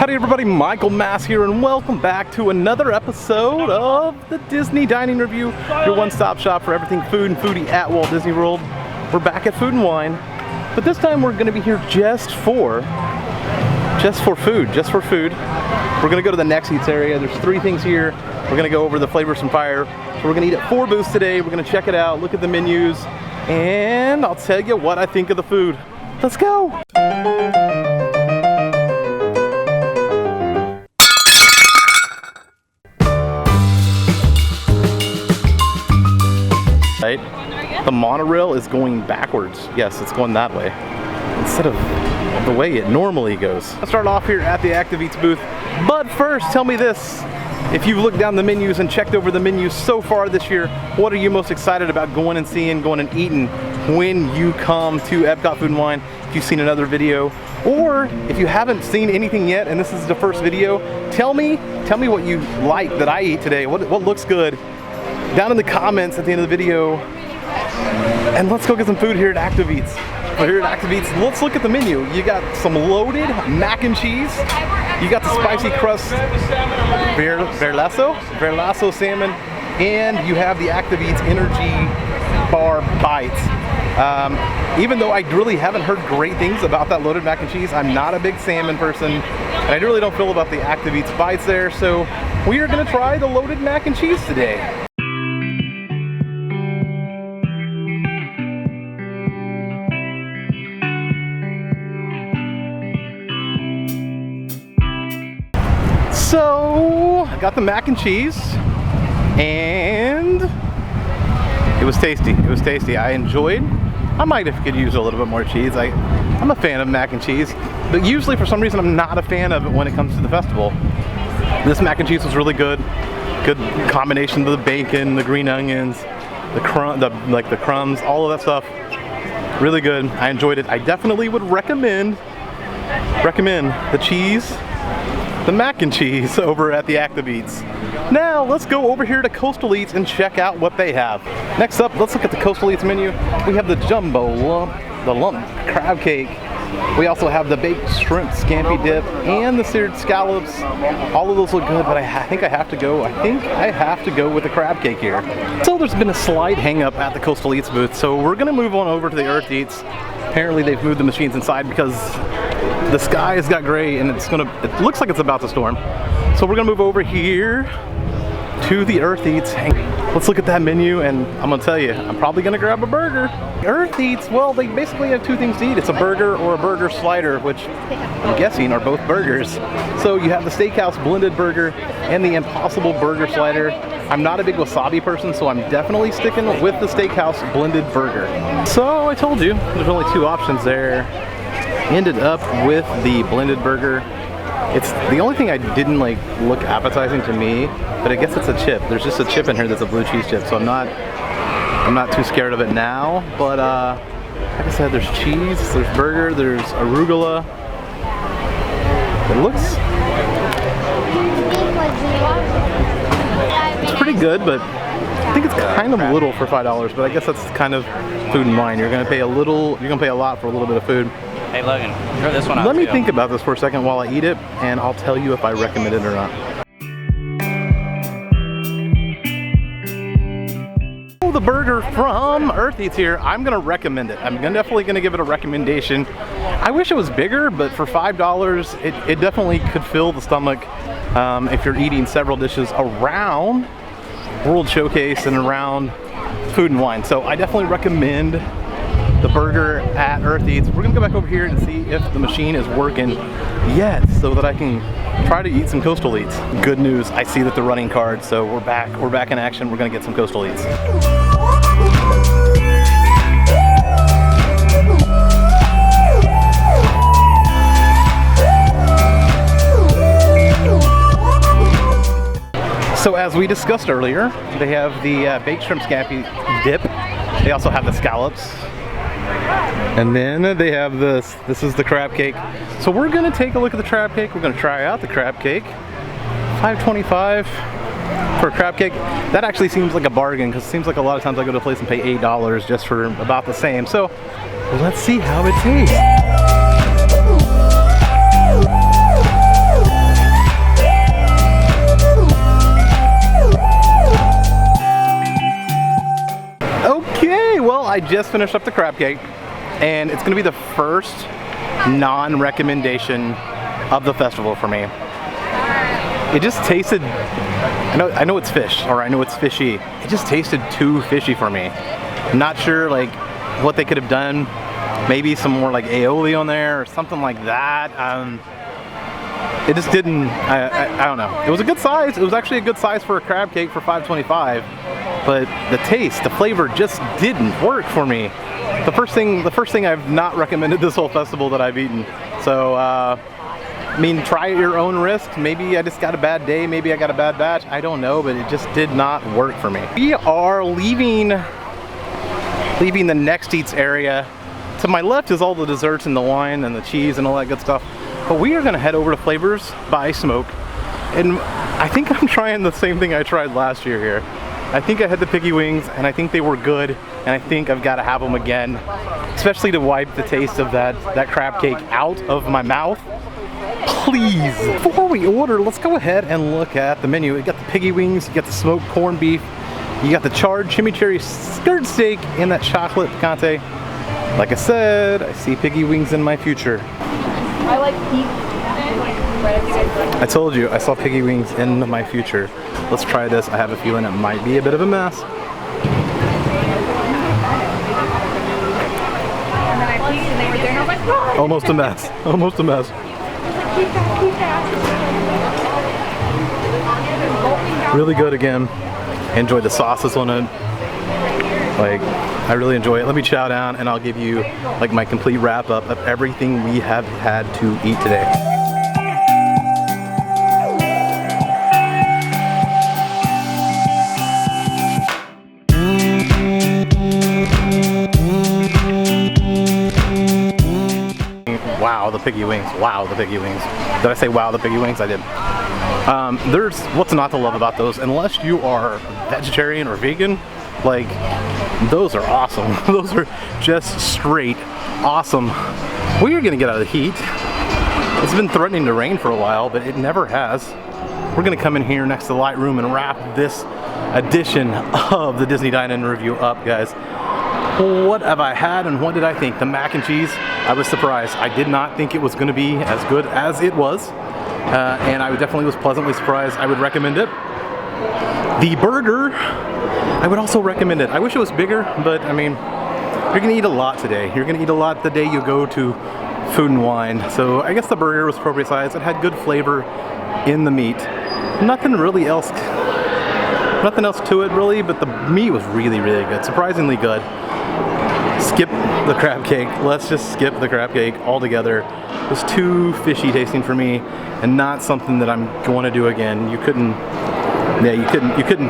Howdy everybody, Michael Mass here, and welcome back to another episode of the Disney Dining Review, your one-stop shop for everything food and foodie at Walt Disney World. We're back at Food and Wine, but this time we're going to be here just for food. We're going to go to the Next Eats area. There's three things here. We're going to go over the Flavors from Fire. So we're going to eat at 4 booths today. We're going to check it out, look at the menus, and I'll tell you what I think of the food. Let's go! Right? The monorail is going backwards. Yes, it's going that way instead of the way it normally goes. Let's start off here at the Active Eats booth. But first, tell me this. If you've looked down the menus and checked over the menus so far this year, what are you most excited about going and seeing, going and eating when you come to Epcot Food and Wine? If you've seen another video, or if you haven't seen anything yet and this is the first video, tell me what you like that I eat today. What looks good? Down in the comments at the end of the video, and let's go get some food here at Active Eats. But here at Active Eats, let's look at the menu. You got some loaded mac and cheese. You got the spicy crust verlasso salmon, and you have the Active Eats Energy Bar Bites. Even though I really haven't heard great things about that loaded mac and cheese, I'm not a big salmon person, and I really don't feel about the Active Eats Bites there, so we are gonna try the loaded mac and cheese today. So, I got the mac and cheese, and it was tasty. I enjoyed. I might have could use a little bit more cheese. I'm a fan of mac and cheese, but usually for some reason I'm not a fan of it when it comes to the festival. This mac and cheese was really good. Good combination of the bacon, the green onions, the crumbs, all of that stuff. Really good. I enjoyed it. I definitely would recommend the cheese, the mac and cheese over at the Active Eats. Now let's go over here to Coastal Eats and check out what they have. Next up, let's look at the Coastal Eats menu. We have the jumbo lump crab cake. We also have the baked shrimp scampi dip and the seared scallops. All of those look good, but I think I have to go with the crab cake here. So there's been a slight hang up at the Coastal Eats booth, so we're gonna move on over to the Earth Eats. Apparently they've moved the machines inside because the sky has got gray and it looks like it's about to storm. So we're gonna move over here to the Earth Eats. Let's look at that menu, and I'm gonna tell you, I'm probably gonna grab a burger. Earth Eats, well, they basically have two things to eat. It's a burger or a burger slider, which I'm guessing are both burgers. So you have the Steakhouse blended burger and the Impossible burger slider. I'm not a big wasabi person, so I'm definitely sticking with the Steakhouse blended burger. So I told you, there's only two options there. Ended up with the blended burger. It's the only thing I didn't look appetizing to me, but I guess it's a chip. There's just a chip in here that's a blue cheese chip, so I'm not too scared of it now. But like I said, there's cheese, there's burger, there's arugula. It's pretty good, but I think it's kind of little for $5. But I guess that's kind of Food and Wine. You're gonna pay a lot for a little bit of food. Hey Logan, throw this one out. Let me think about this for a second while I eat it, and I'll tell you if I recommend it or not. The burger from Earth Eats here, I'm gonna recommend it. I'm definitely gonna give it a recommendation. I wish it was bigger, but for $5, it definitely could fill the stomach if you're eating several dishes around World Showcase and around Food and Wine. So I definitely recommend the burger at Earth Eats. We're gonna go back over here and see if the machine is working yet, so that I can try to eat some Coastal Eats. Good news, I see that they're running cards, so we're back in action. We're gonna get some Coastal Eats. So as we discussed earlier, they have the baked shrimp scampi dip. They also have the scallops. And then they have this is the crab cake. So we're gonna take a look at the crab cake. We're gonna try out the crab cake. $5.25 for a crab cake. That actually seems like a bargain, because it seems like a lot of times I go to a place and pay $8 just for about the same. So let's see how it tastes. just finished up the crab cake, and it's gonna be the first non-recommendation of the festival for me. It just tasted, I know it's fish, or I know it's fishy. It just tasted too fishy for me. I'm not sure like what they could have done. Maybe some more like aioli on there or something like that. It just didn't, I don't know. It was a good size. It was actually a good size for a crab cake for $5.25. But the taste, the flavor just didn't work for me. The first thing I've not recommended this whole festival that I've eaten. So, I mean, try at your own risk. Maybe I just got a bad day. Maybe I got a bad batch. I don't know, but it just did not work for me. We are leaving the next eats area. To my left is all the desserts and the wine and the cheese and all that good stuff. But we are gonna head over to Flavors by Smoke. And I think I'm trying the same thing I tried last year here. I think I had the piggy wings and I think they were good. And I think I've gotta have them again. Especially to wipe the taste of that crab cake out of my mouth. Please, before we order, let's go ahead and look at the menu. You got the piggy wings, you got the smoked corned beef, you got the charred chimichurri skirt steak, and that chocolate picante. Like I said, I see piggy wings in my future. I like beef. I told you, I saw piggy wings in my future. Let's try this. I have a feeling it might be a bit of a mess. Almost a mess. Almost a mess. Really good again. Enjoy the sauces on it. Like, I really enjoy it. Let me chow down and I'll give you like my complete wrap up of everything we have had to eat today. Wow, the piggy wings. Wow, the piggy wings. Did I say wow, the piggy wings? I did. There's what's not to love about those, unless you are vegetarian or vegan. Like, those are awesome. Those are just straight awesome. We are gonna get out of the heat. It's been threatening to rain for a while, but it never has. We're gonna come in here next to the light room and wrap this edition of the Disney Dine-In Review up, guys. What have I had and what did I think? The mac and cheese, I was surprised. I did not think it was gonna be as good as it was. And I definitely was pleasantly surprised. I would recommend it. The burger, I would also recommend it. I wish it was bigger, but I mean, you're gonna eat a lot today. You're gonna eat a lot the day you go to Food and Wine. So I guess the burger was appropriate size. It had good flavor in the meat. Nothing else to it really, but the meat was really, really good. Surprisingly good. Skip the crab cake. Let's just skip the crab cake altogether. It was too fishy tasting for me and not something that I'm going to do again. You couldn't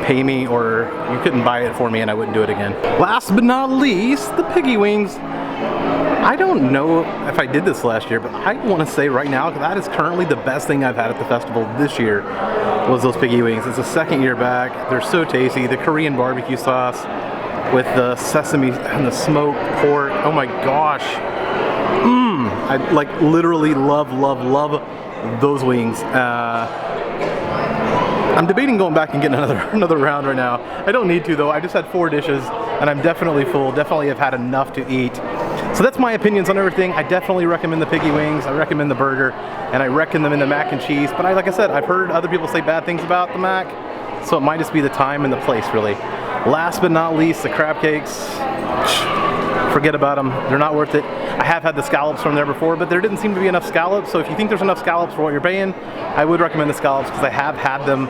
pay me or you couldn't buy it for me and I wouldn't do it again. Last but not least, the piggy wings. I don't know if I did this last year, but I want to say right now that is currently the best thing I've had at the festival this year was those piggy wings. It's the second year back. They're so tasty. The Korean barbecue sauce with the sesame and the smoked pork. Oh my gosh. I like literally love those wings. I'm debating going back and getting another round right now. I don't need to though. I just had 4 dishes and I'm definitely full. Definitely have had enough to eat. So that's my opinions on everything. I definitely recommend the piggy wings. I recommend the burger and I recommend the mac and cheese. But like I said, I've heard other people say bad things about the mac. So it might just be the time and the place really. Last but not least, the crab cakes. Forget about them. They're not worth it. I have had the scallops from there before, but there didn't seem to be enough scallops. So if you think there's enough scallops for what you're paying, I would recommend the scallops because I have had them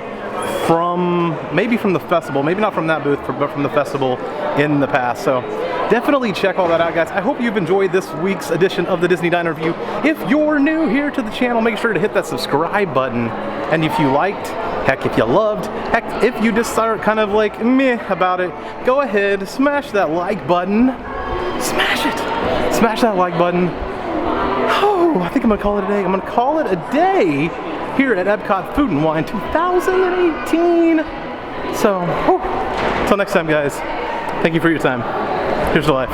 maybe from the festival, maybe not from that booth, but from the festival in the past. So definitely check all that out, guys. I hope you've enjoyed this week's edition of the Disney Dine Review. If you're new here to the channel, make sure to hit that subscribe button. And if you liked, heck, if you loved, heck, if you just start kind of like meh about it, go ahead, smash that like button. Smash it. Smash that like button. Oh, I think I'm gonna call it a day. I'm gonna call it a day here at Epcot Food and Wine 2018. So, until next time, guys, thank you for your time. Here's to life.